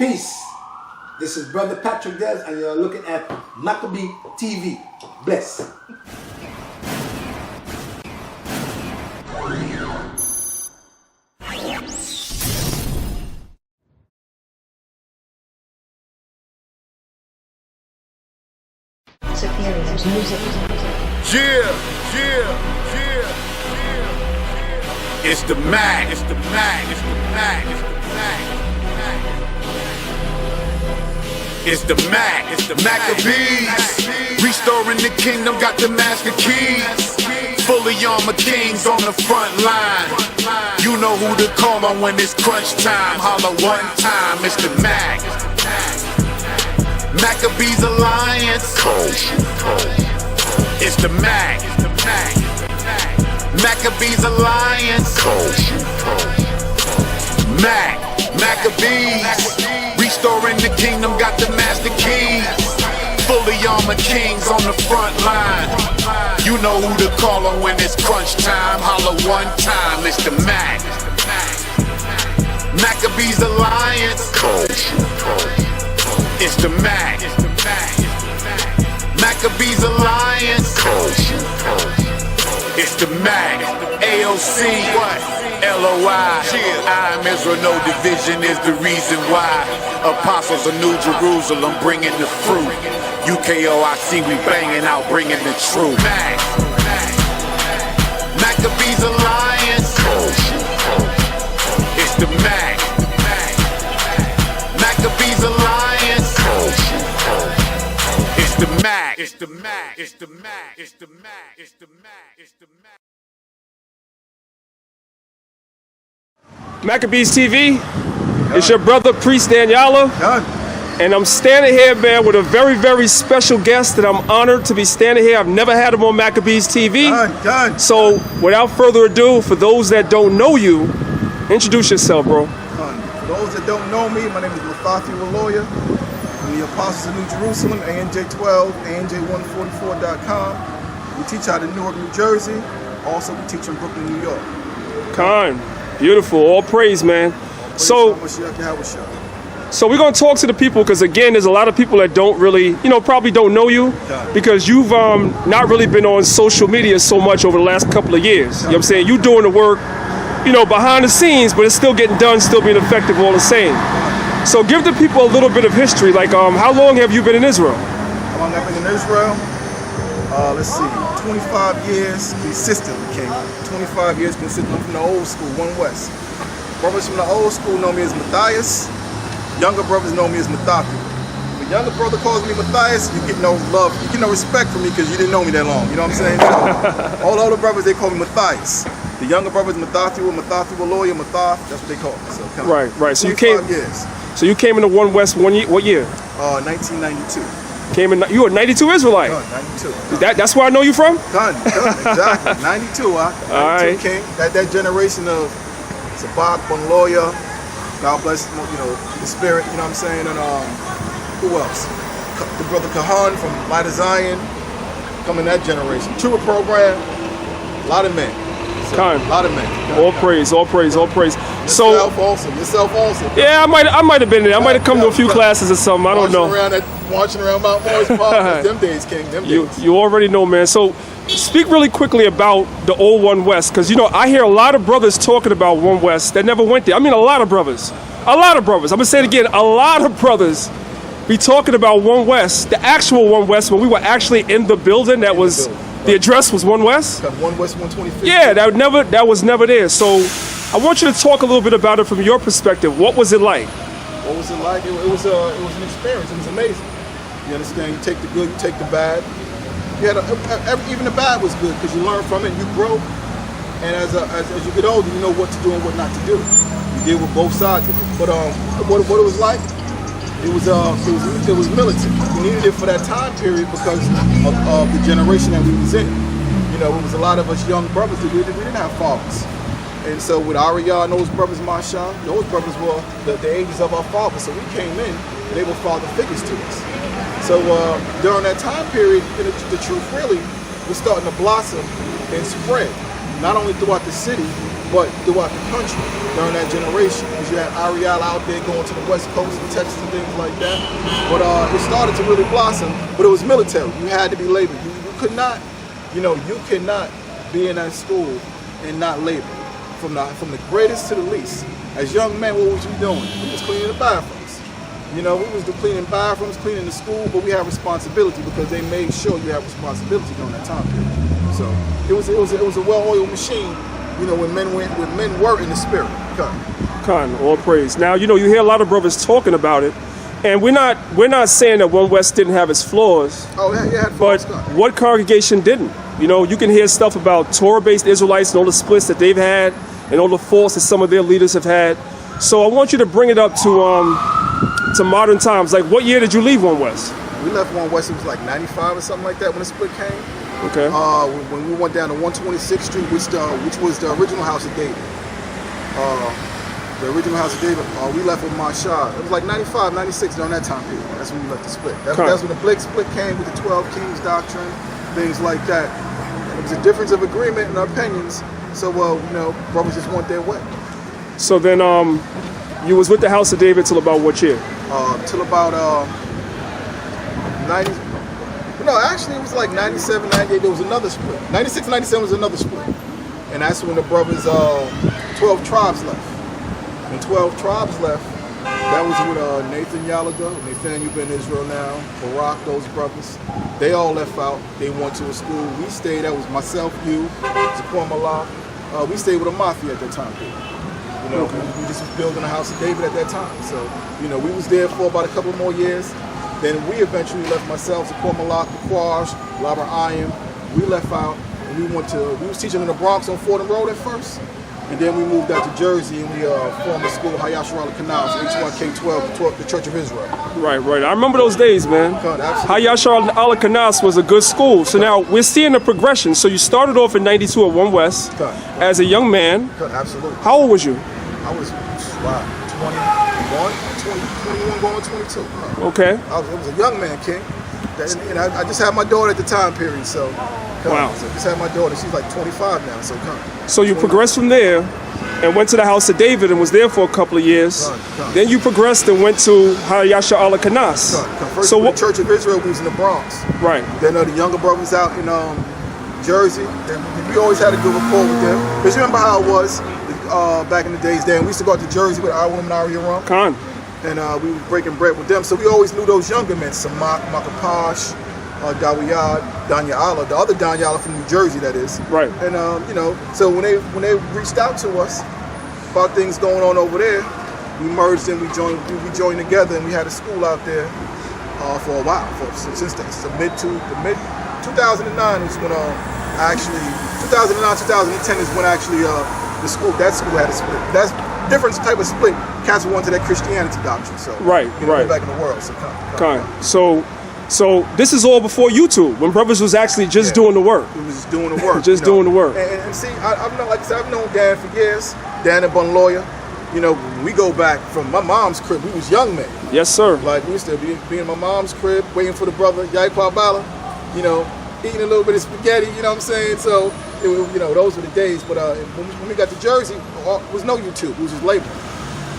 Peace. This is Brother Patrick Des, and you're looking at Maccabee TV. Bless. Superior music. Yeah. It's the Mac. It's the Mac. It's the Mac. It's the Mac. It's the Mac. It's the Maccabees. Restoring the kingdom, got the master keys. Fully armored kings on the front line. You know who to call on when it's crunch time. Holla one time. It's the Mac. Maccabees Alliance. It's the Mac. Maccabees Alliance. Maccabees. Restoring the kingdom, got the master keys. Fully armored kings on the front line. You know who to call on when it's crunch time. Holla one time, it's the Mac. Maccabees Alliance. It's the Mac. Maccabees Alliance. It's the Mac. AOC. What? LOI. I'm Israel, no division is the reason why. Apostles of New Jerusalem bringing the fruit. UKOIC, we banging out, bringing the truth. Maccabees Alliance. It's the Mac. Maccabees Alliance. It's the Mac. It's the Mac. It's the Mac. It's the Mac. It's the Mac. It's the Mac. Maccabees TV, it's your brother Priest Daniela, and I'm standing here, man, with a very, very special guest that I'm honored to be standing here. I've never had him on Maccabees TV. So, without further ado, for those that don't know you, introduce yourself, bro. For those that don't know me, my name is Mathathyawah. I'm the Apostles of New Jerusalem, ANJ12, ANJ144.com. We teach out in Newark, New Jersey. Also, we teach in Brooklyn, New York. Beautiful, all praise, man. So we're gonna talk to the people because again, there's a lot of people that don't really, probably don't know you because you've not really been on social media so much over the last couple of years. You know what I'm saying? You doing the work, behind the scenes, but it's still getting done, still being effective all the same. So give the people a little bit of history. Like, how long have you been in Israel? How long I've been in Israel? Let's see, 25 years consistently, King. 25 years consistently from the old school, One West. Brothers from the old school know me as Matthias. Younger brothers know me as Mathathyawah. If a younger brother calls me Matthias, you get no love, you get no respect from me because you didn't know me that long. You know what I'm saying? So, all the older brothers, they call me Matthias. The younger brothers, Mathathyawah, Mathathyawah, Mathath, that's what they call me. So, right. So you came. Years. So you came into One West what year? 1992. You were a 92 Israelite. 92. That's where I know you from? Done, exactly. 92, All right. King. That generation of Sabak, Bonloya, God bless, the spirit, you know what I'm saying? And who else? The brother Kahan from Light of Zion, coming that generation. Trooper program, a lot of men. A lot of men. All praise. Yourself also. Yeah, I might have been there. I might have come to a few classes or something. I don't know. Marching around Mount Morris Park. Them days, King. Them days. You already know, man. So speak really quickly about the old One West, because I hear a lot of brothers talking about One West that never went there. I mean, a lot of brothers. I'm gonna say it again. A lot of brothers be talking about One West, the actual One West, when we were actually in the building. That was the address was One West. One West 125th. Yeah, that was never there. So I want you to talk a little bit about it from your perspective. What was it like? What was it like? It was an experience. It was amazing. You understand? You take the good, you take the bad. Even the bad was good because you learn from it and you grow. And as you get older, you know what to do and what not to do. You deal with both sides of it. But what it was like, it was militant. We needed it for that time period because of the generation that we was in. It was a lot of us young brothers that we didn't have fathers. And so with Ariyah and those brothers, Masha, those brothers were the ages of our fathers. So we came in and they were father figures to us. So during that time period, the truth really was starting to blossom and spread, not only throughout the city, but throughout the country during that generation, because you had Ariel out there going to the West Coast and Texas and things like that. But it started to really blossom, but it was military. You had to be labored. You could not, you cannot be in that school and not labor. From the greatest to the least. As young men, what was we doing? We was cleaning the bathrooms. We was cleaning bathrooms, cleaning the school, but we had responsibility because they made sure you had responsibility during that time period. So it was a well-oiled machine. When men were in the spirit. Con, all praise. Now you hear a lot of brothers talking about it, and we're not saying that One West didn't have its flaws. Oh yeah, it had flaws. But what congregation didn't? You can hear stuff about Torah-based Israelites and all the splits that they've had, and all the faults that some of their leaders have had. So I want you to bring it up to modern times. Like, what year did you leave One West? We left One West, it was like 95 or something like that when the split came. Okay. When we went down to 126th Street, which was the original House of David. The original House of David, we left with Mashad. It was like 95, 96 during that time period. That's when we left the split. That's when the Blake split came with the 12 Kings doctrine, things like that. And it was a difference of agreement in our opinions. So, brothers just went their way. So then, you was with the House of David till about what year? Till about 90. No, actually, it was like 97, 98. There was another split. 96, 97 was another split, and that's when the brothers 12 tribes left. When 12 tribes left, that was with Nathan Yalaga, Nathaniel Ben Israel now, Barak, those brothers. They all left out. They went to a school. We stayed. That was myself, you, Zaquan Malak. We stayed with Mathathyawah at that time. We just was building a House of David at that time. So, we was there for about a couple more years. Then we eventually left myself, Zaquan Malak, Quash, Labar Ayam. We left out and we was teaching in the Bronx on Fordham Road at first. And then we moved out to Jersey and we formed a school, Hayashar al-Kanaz, H1K12, the Church of Israel. Right. I remember those days, man. Hayashar al-Kanaz was a good school. So now we're seeing a progression. So you started off in 92 at One West as a young man. Absolutely. How old was you? I was, 21 going 22. Okay. I was a young man, King. And I just had my daughter at the time period, so. Wow. So I just had my daughter. She's like 25 now, so come. So you progressed from there and went to the House of David and was there for a couple of years. Then you progressed and went to Hayashar al-Kanaz. First, so the Church of Israel was in the Bronx. Right. Then the younger brothers out in Jersey. We always had a good rapport with them. Because you remember how it was back in the days then. We used to go out to Jersey with our woman, Aria Rum. Con. And we were breaking bread with them. So we always knew those younger men, Samak, Makapash, Dawiyad, Danya Allah, the other Danya Allah from New Jersey, that is. Right. And so when they reached out to us about things going on over there, we merged and we joined together, and we had a school out there for a while. Since the mid 2009 is when 2010 is when actually that school had a split. That's different type of split. Cats went to that Christianity doctrine. So right. Back in the world. So So this is all before YouTube, when brothers was actually just doing the work. We was just doing the work. Doing the work. And see, I've known Dan for years. Dan and Bun Lawyer. We go back from my mom's crib. We was young men. Yes, sir. Like we used to be in my mom's crib, waiting for the brother Yaipal Bala. Eating a little bit of spaghetti. You know what I'm saying? So those were the days. But when we got to Jersey, there was no YouTube. It was just labor.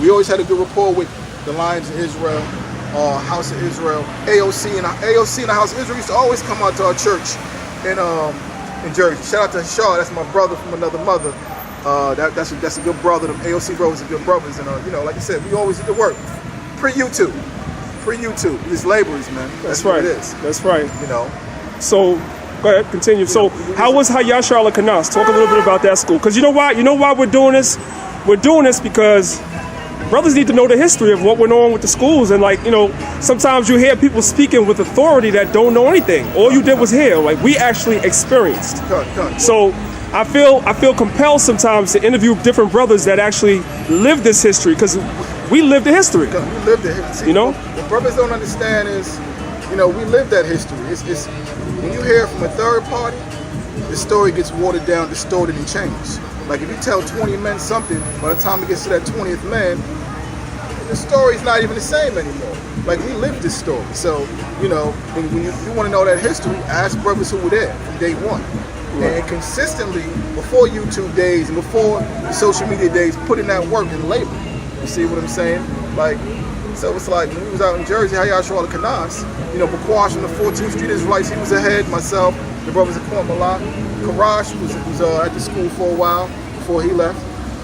We always had a good rapport with the Lions of Israel, House of Israel, AOC and the House of Israel used to always come out to our church in Jersey. Shout out to Shaw, that's my brother from another mother. That's a good brother. The AOC brothers are good brothers, and like I said, we always did the work. Pre-YouTube, these laborers, man. That's right. What it is. That's right. So go ahead, continue. So how was Hayashar al-Kanaz? Talk a little bit about that school, because you know why we're doing this. We're doing this because brothers need to know the history of what went on with the schools, and sometimes you hear people speaking with authority that don't know anything. All you did was hear. We actually experienced. So I feel compelled sometimes to interview different brothers that actually live this history, because we live the history. We live the history. What brothers don't understand is, we live that history. It's when you hear from a third party, the story gets watered down, distorted, and changed. Like if you tell 20 men something, by the time it gets to that 20th man, the story's not even the same anymore. Like we lived this story. So, when you want to know that history, ask brothers who were there from day one. and consistently, before YouTube days and before the social media days, put in that work and labor. You see what I'm saying? Like, so it's like when we was out in Jersey, Hayashua Kanas, you know, Bakwash on the 14th Street Israelites, he was ahead, myself, the brothers at Point Malak. Karash was at the school for a while before he left.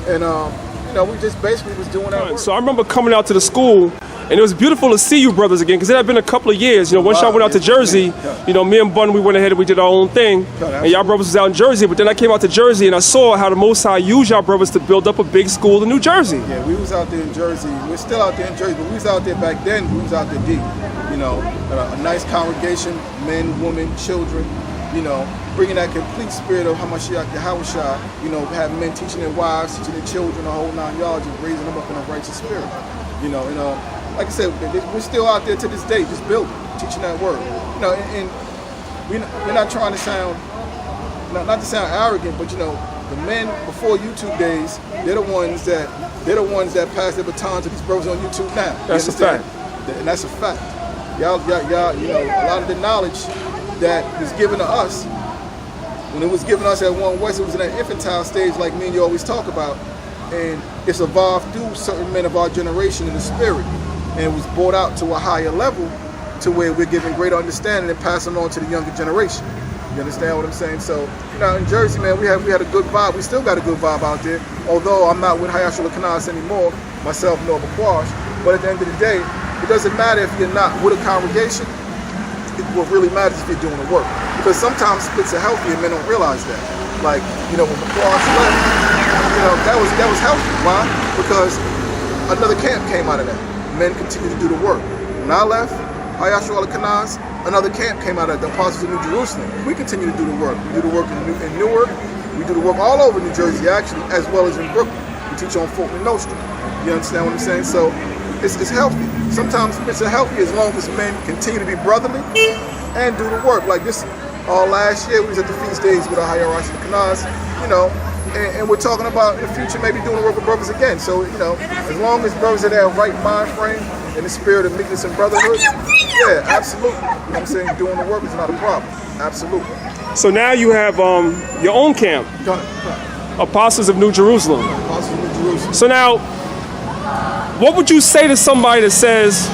And, you know, we just basically was doing that work. So I remember coming out to the school, and it was beautiful to see you brothers again, because it had been a couple of years. You know, once y'all went out to Jersey, you know, me and Bun, we went ahead and we did our own thing. And y'all brothers was out in Jersey, but then I came out to Jersey and I saw how the Most High used y'all brothers to build up a big school in New Jersey. Yeah, we was out there in Jersey. We're still out there in Jersey, but we was out there back then. We was out there deep. You know, a nice congregation, men, women, children, you know, bringing that complete spirit of Hamashiach Yahushua, you know, having men teaching their wives, teaching their children, the whole 9 yards, and raising them up in a righteous spirit. You know, and like I said, we're still out there to this day, just building, teaching that word. You know, and we're not trying to sound, not to sound arrogant, but you know, the men before YouTube days, they're the ones that pass their baton to these brothers on YouTube now. That's a fact. And that's a fact. Y'all, you know, a lot of the knowledge that was given to us, when it was given us at One West, it was in that infantile stage like me and you always talk about, and it's evolved through certain men of our generation in the spirit, and it was brought out to a higher level to where we're giving greater understanding and passing on to the younger generation. You understand what I'm saying? So, you know, in Jersey, man, we had a good vibe. We still got a good vibe out there, although I'm not with Hayashua Kanas anymore, myself nor Bakwash. But at the end of the day, it doesn't matter if you're not with a congregation. What really matters if you're doing the work, because sometimes splits are healthy and men don't realize that. Like, you know, when Bakwash left, you know, that was healthy. Why? Because another camp came out of that. Men continue to do the work. When I left, Hayashua Kanas, another camp came out of the Apostles of New Jerusalem. We continue to do the work. We do the work in Newark. We do the work all over New Jersey, actually, as well as in Brooklyn. We teach on Fulton Nostrum. You understand what I'm saying? So it's healthy. Sometimes it's healthy as long as men continue to be brotherly and do the work. Like this, last year we was at the feast days with our Hayashua Kanas, you know, and we're talking about in the future maybe doing the work with brothers again. So, you know, as long as brothers are that right mind frame and the spirit of meekness and brotherhood, yeah, absolutely. You know what I'm saying? Doing the work is not a problem. Absolutely. So now you have your own camp, Apostles of New Jerusalem. Apostles of New Jerusalem. So now, what would you say to somebody that says,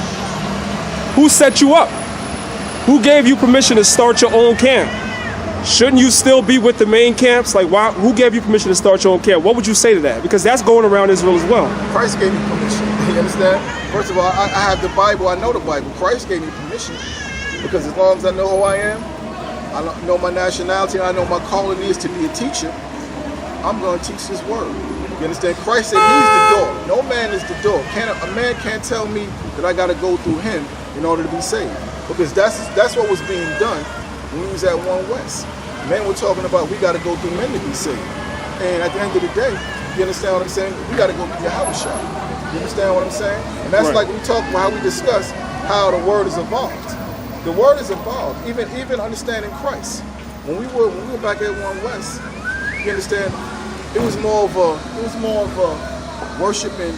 who set you up? Who gave you permission to start your own camp? Shouldn't you still be with the main camps? Like, why? Who gave you permission to start your own camp? What would you say to that? Because that's going around Israel as well. Christ gave me permission. You understand? First of all, I have the Bible. I know the Bible. Christ gave me permission because as long as I know who I am, I know my nationality, and I know my calling is to be a teacher, I'm going to teach this word. You understand? Christ said he's the door. No man is the door. A man can't tell me that I got to go through him in order to be saved. Because that's what was being done when we was at One West. Men were talking about we got to go through men to be saved. And at the end of the day, you understand what I'm saying? We got to go through Yahushua. You understand what I'm saying? And that's right. Like we talk about how we discuss how the word is evolved. The word is evolved. Even understanding Christ. When we were back at One West, you understand? It was more of a worshiping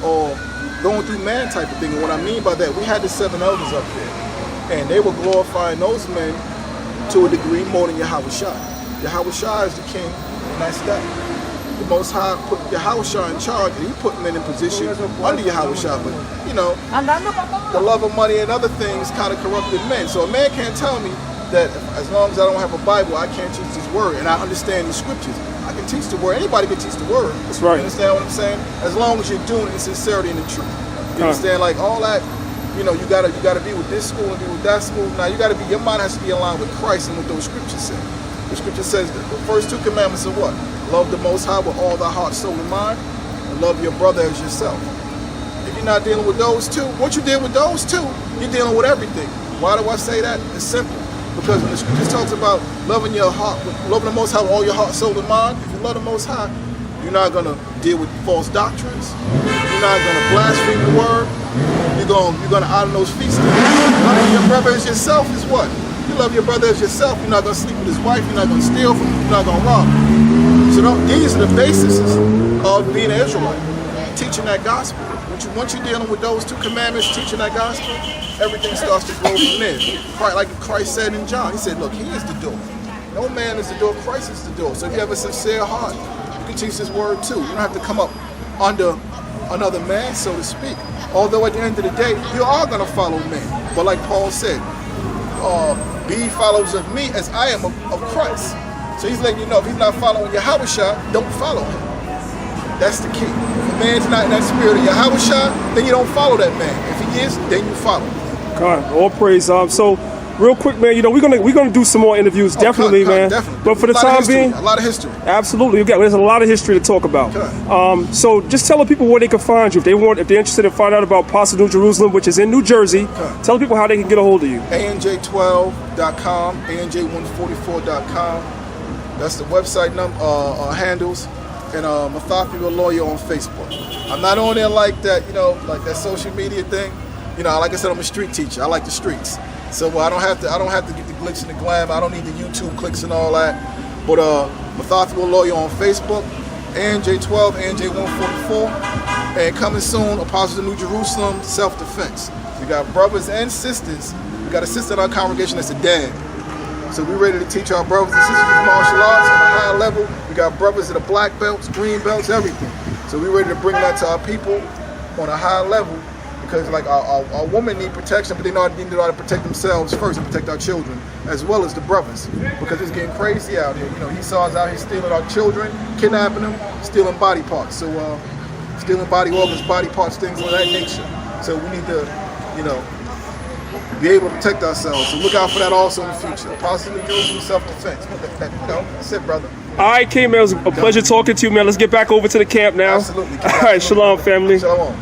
or going through man type of thing. And what I mean by that, we had the 7 elders up there, and they were glorifying those men to a degree more than Yahushua. Yahushua is the king, and that's that. The Most High put Yahushua in charge, and he put men in position under Yahushua. But you know, the love of money and other things kind of corrupted men. So a man can't tell me that as long as I don't have a Bible, I can't teach this word, and I understand the scriptures. I can teach the word. Anybody can teach the word. That's right. You understand what I'm saying? As long as you're doing it in sincerity and in truth. You understand? Like all that, you know, you gotta be with this school and be with that school. Now your mind has to be aligned with Christ and what those scriptures say. The scripture says that the first 2 commandments are what? Love the Most High with all thy heart, soul, and mind, and love your brother as yourself. If you're not dealing with those two, what you deal with those two, you're dealing with everything. Why do I say that? It's simple. Because when the scripture talks about loving your heart, loving the Most High with all your heart, soul, and mind, if you love the Most High, you're not going to deal with false doctrines. You're not going to blaspheme the word. You're going to honor those feast days. Loving your brother as yourself is what? You love your brother as yourself. You're not going to sleep with his wife. You're not going to steal from him. You're not going to rob him. So these are the bases of being an Israelite, teaching that gospel. Once you're dealing with those 2 commandments, teaching that gospel, everything starts to grow from there. Like Christ said in John, he said, look, he is the door. No man is the door, Christ is the door. So if you have a sincere heart, you can teach this word too. You don't have to come up under another man, so to speak. Although at the end of the day, you are going to follow men. But like Paul said, be followers of me as I am of Christ. So he's letting you know, if he's not following Yahushua, don't follow him. That's the key. If a man's not in that spirit of Yahushua, then you don't follow that man. If he is, then you follow. God, all praise. So, real quick, man, you know, we're gonna do some more interviews, definitely, man. Definitely. But for the time being, a lot of history. Absolutely, there's a lot of history to talk about. So just tell the people where they can find you if they're interested in finding out about Apostle New Jerusalem, which is in New Jersey. Tell the people how they can get a hold of you. ANJ12.com, ANJ144.com. That's the website handles. And Mathathyawah Lawyer on Facebook. I'm not on there like that, you know, like that social media thing. You know, like I said, I'm a street teacher. I like the streets, so I don't have to get the glitz and the glam. I don't need the YouTube clicks and all that. But Mathathyawah Lawyer on Facebook, ANJ12, ANJ144, and coming soon, Apostles of New Jerusalem, self-defense. We got brothers and sisters. We got a sister in our congregation that's a dad. So we're ready to teach our brothers and sisters martial arts on a high level. We got brothers that are black belts, green belts, everything. So we're ready to bring that to our people on a high level, because like our women need protection, but they need to know how to protect themselves first and protect our children, as well as the brothers, because it's getting crazy out here. You know, Esau's out here stealing our children, kidnapping them, stealing body parts. So stealing body organs, body parts, things of that nature. So we need to, you know, be able to protect ourselves. So look out for that also in the future. Possibly do some self-defense. You know, that's it, brother. All right, K, man, it was a pleasure talking to you, man. Let's get back over to the camp now. Absolutely. All right, shalom, family. Shalom.